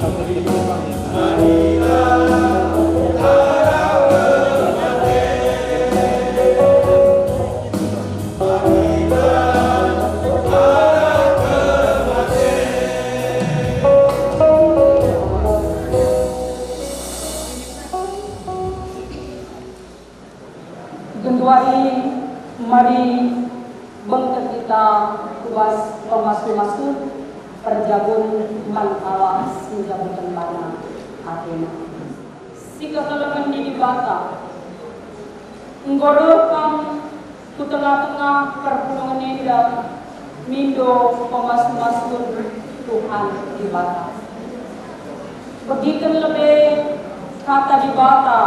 Genduari mari bangkat kita kubas pemasuk-masuk perjabun mantawa sinjabutan bana Athena. Sika kalangan di bata nggorokam ku tengah-tengah perpulungan enda mindo pemasuk-masuk Tuhan di bata. Begitu lebih kata di bata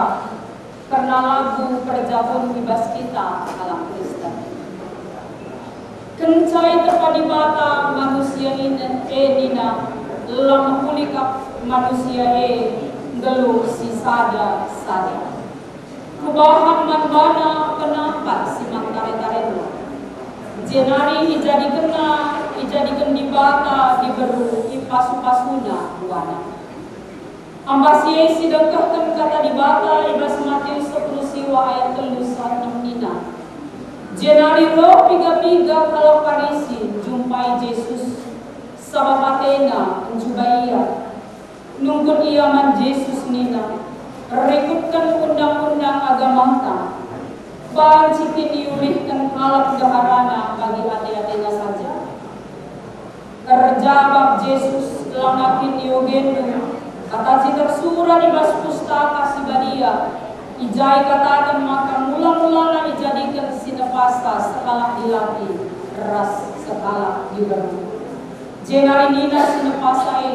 karena lagu perjabun bebas kita alam Kristen. Kencai terpadi bata manusia nina lam pulikap manusia gelu si sada. Kubahan manbana kenapa si mangtare-tare jenari dijadikan di bata diberu ipasu-pasuna buana. Ambasie sidangkahkan kata di bata ibas Matius 10 siwa ayat 3 nina. Jenari roh piga-piga kalau parisi jumpai Yesus sabapatena menjubaiya. Nunggun ia man Yesus nina. Rekutkan undang-undang agamanta. Bancikin diulihkan halap daharana bagi ate-atena saja. Terjawab Yesus langakin diogenu. Kata si tersurah di bas pustaka si badia, ijai katakan maka mula-mulana dijadikan sinepasta sekala dilaki, ras sekala diberu. Jenari nina sinepasta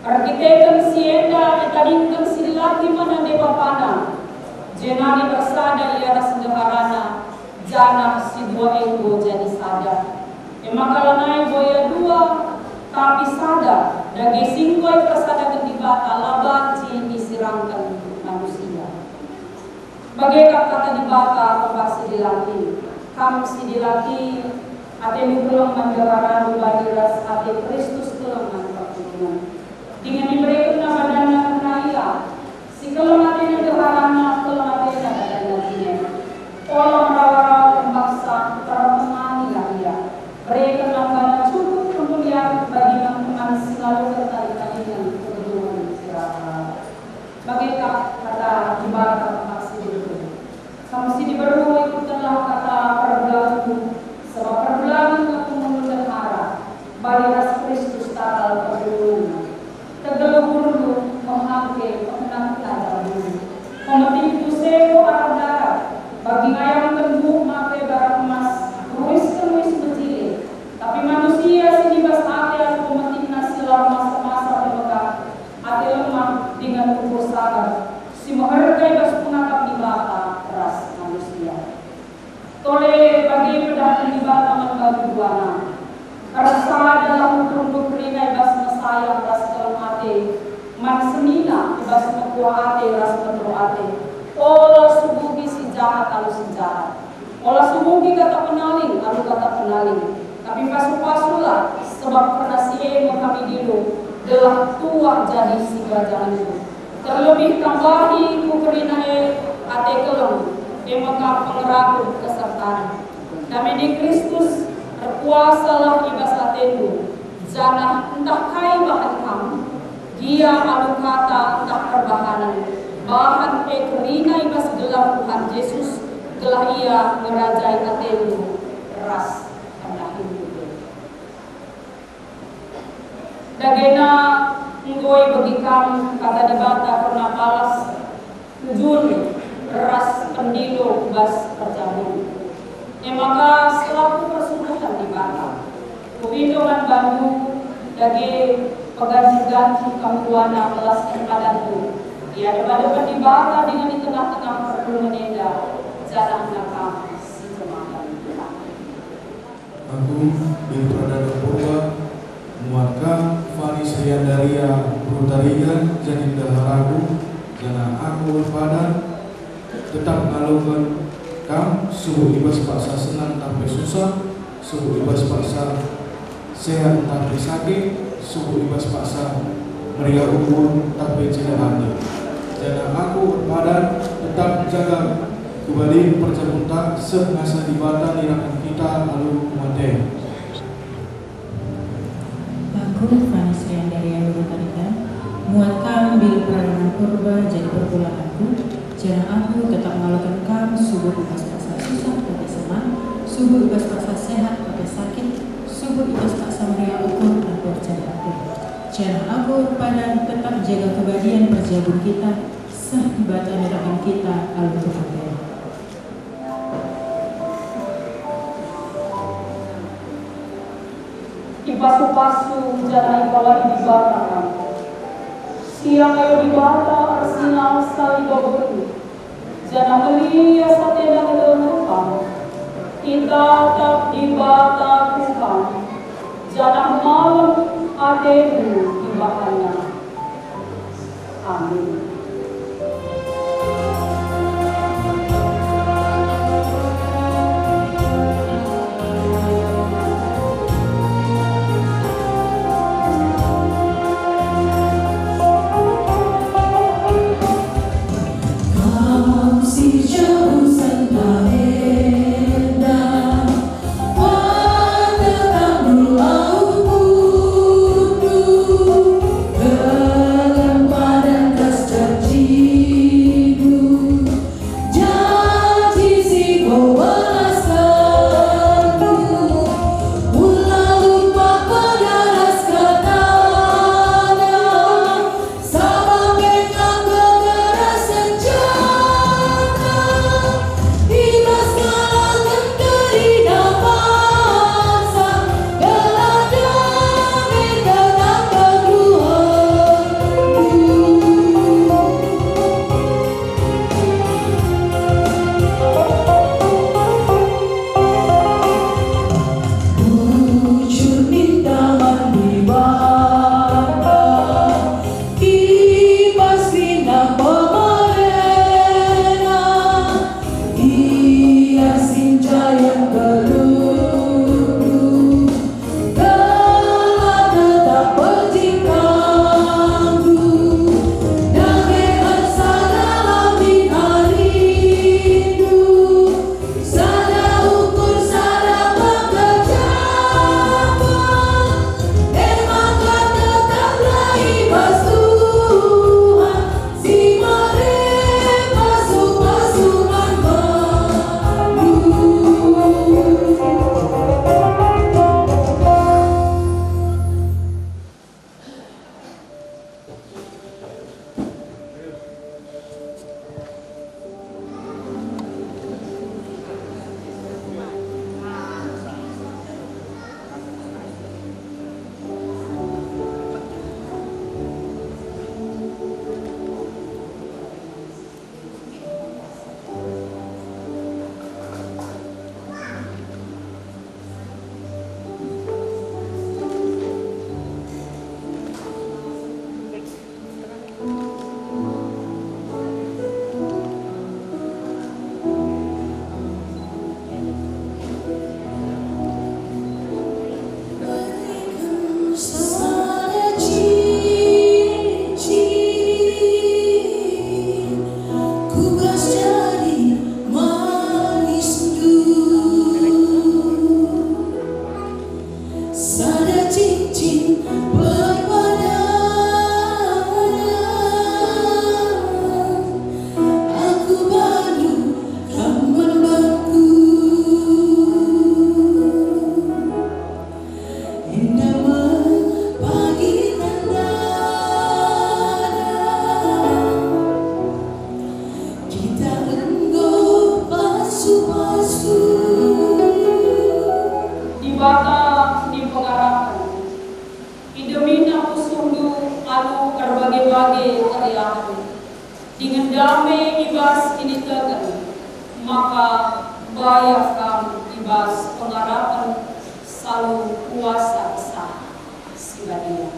arkitekan si enda ditadingkan si laki mana dewa pana. Jenari bersada ia ras deharana, jana si dua enggo jadi sada. Emakalanai boya dua, tapi sada, dage singkoi persada bata laban disirangkan manusia. Bagaikan kata di bata pembasi dilaki, kamu si dilaki, ate nukulong mandawaran badiras ate Kristus tulong pertulungan. Dengan diberikan nama dana kenaya, si kelong ate nadaharana kelong ate nadadana dina. Olah merawara pembaksa termenangi lahia. Berikan nama cukup kemuliaan bagi teman selalu tertarik-tarikan. Bagaikan kata di bata maksi itu. Kamu si diberu ikutanlah kata perbelangu. Sebab perbelangu aku mengundang arah. Bariras Kristus takal perbelangu. Tegeluburu menghangke pengenang pelajar dulu. Memetik puseko arah darat. Bagi ngayang tembuk make barang emas. Ruis-ruis berjilid. Tapi manusia si dibas ate pemetik nasi lar masa-masa pemegah. Ate lemah dengan ukur sabar, si menghargai bas penangkap di bata ras manusia. Tole bagi pedagang di bata menggagu buana. Rasa dalam ukur rinai bas mesayang ras dalam ate, man semina bas mekuah ate ras metro ate. Olah subuhi si jahat lalu si jahat. Olah subuhi kata penaling lalu kata penaling. Tapi pasu-pasulah sebab pernah si kami dulu. Telah tua jadi si kerajaan itu. Terlebih tambahi kukerinae ate kelong emaka pengeraku kesertaan. Kami di Kristus berkuasalah ibas ateku. Janah entah kai bahan kamu. Dia alu kata entah perbahanan. Bahan kerina ibas gelar Tuhan Yesus. Gelah ia merajai ateku. Ras hendak hidup. Dagena ngoi bagi kamu kata di bata karena palas jun ras pendilo bas perjabun. Maka selaku persungguhan di bata kuwindongan Bandung dage peganti-ganti kampuana melaskan padanku. Ia depan-depan di bata dengan di tengah-tengah perpulungan enda jarang nakam si jemaah. Aku bin Pradana Purba muatkan Fani Sriandaria Brutarigan jadi daharagu jana aku padan tetap ngalukan kam suhu ibas paksa senang sampai susah, suhu ibas paksa sehat sampai sakit, suhu ibas paksa meriah umur tapi tidak adil. Jana aku padan tetap jaga kembali perjabuntak semasa di bata dirakan kita lalu mate. Aku Fani Sriandaria Berutarigan muatkan bil pradana purba jadi perpulanganku. Jana aku tetap melakukan kam subuh ibas paksa susah pakai senang, subuh ibas paksa sehat pakai sakit, subuh ibas paksa meriah ukur dan percaya aku. Jana aku padan tetap jaga kebadian perjabun kita sah ibatan dirakan kita lalu mate. Ipasu-pasu jana ibawari di bata kan. Siang ayo di bata arsinal sekali babetu. Jana melia satena kedemukan. Kita tak di bata kukan. Jana malam ademu di bahana. Amin. Maka bayarkan ibas pengharapan selalu kuasa sah sibadia.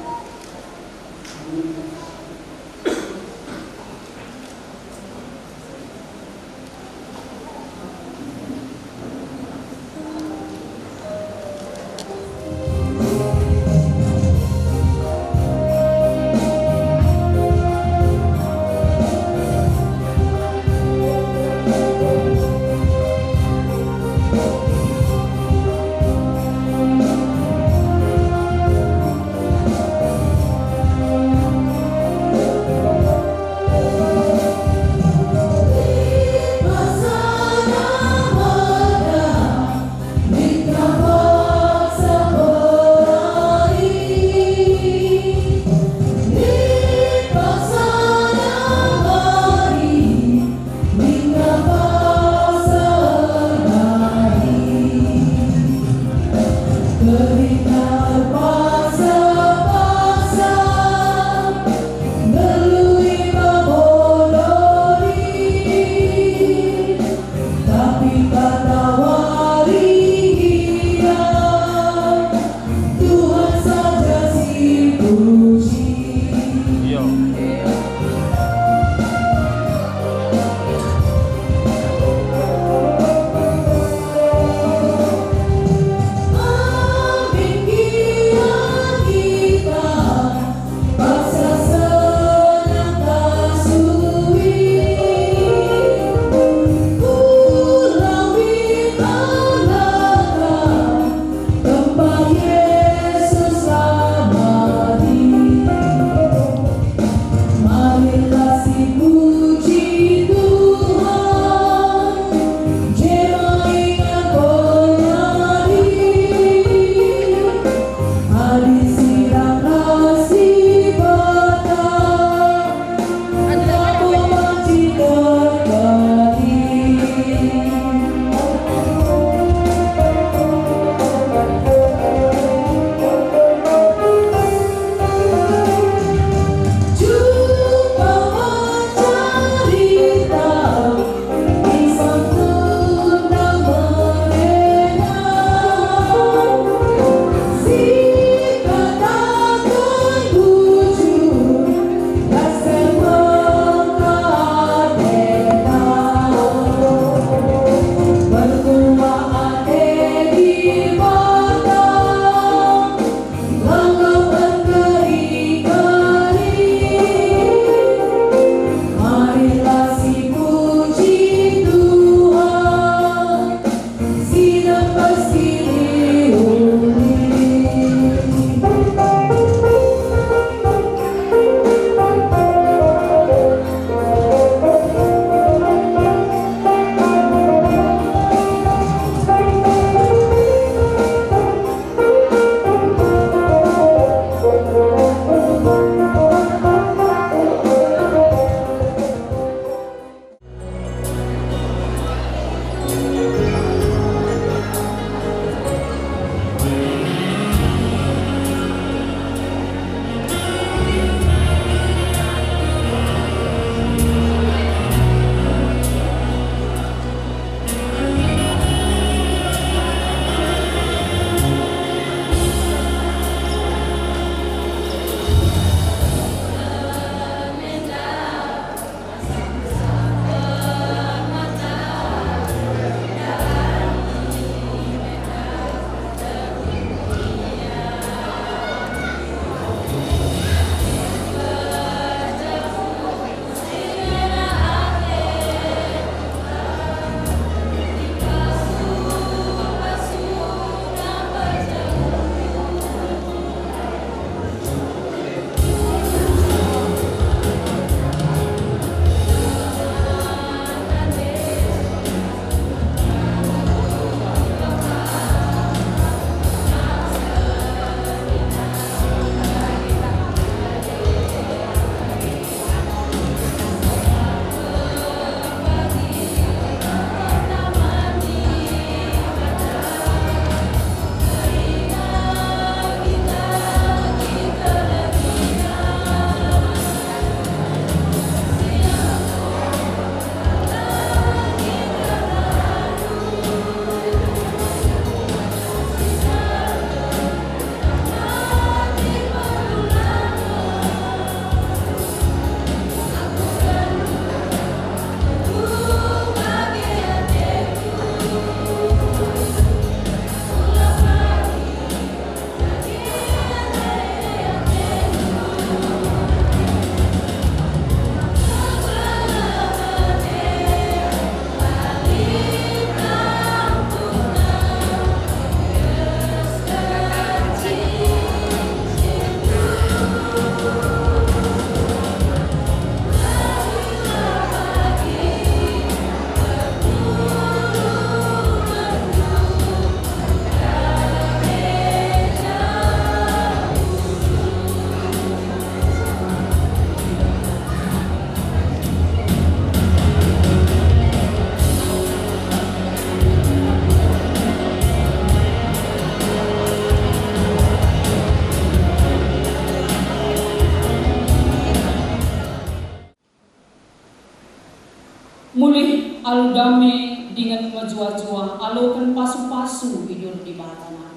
mulih alu dame dengan majua-jua alokan pasu-pasu hidur di batana.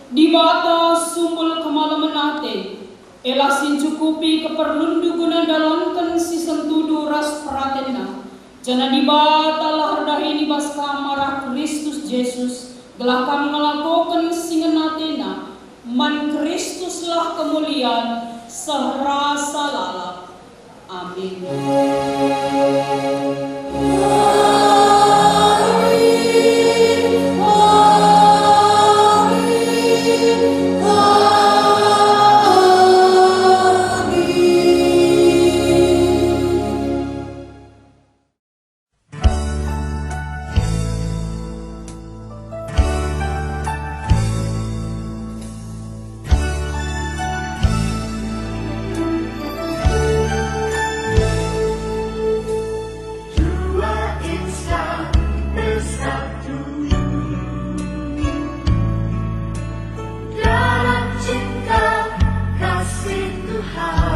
Di bata sumbul kemalaman ate, elasin cukupi keperluan guna dalamkan si sentudu ras pratena. Jana di bata lahar dahi bas kamarah Kristus Yesus, gelakam ngelakokan singenatena, man Kristuslah kemuliaan sehrasa lalap. Amin. Dalam cinta kasih Tuhan.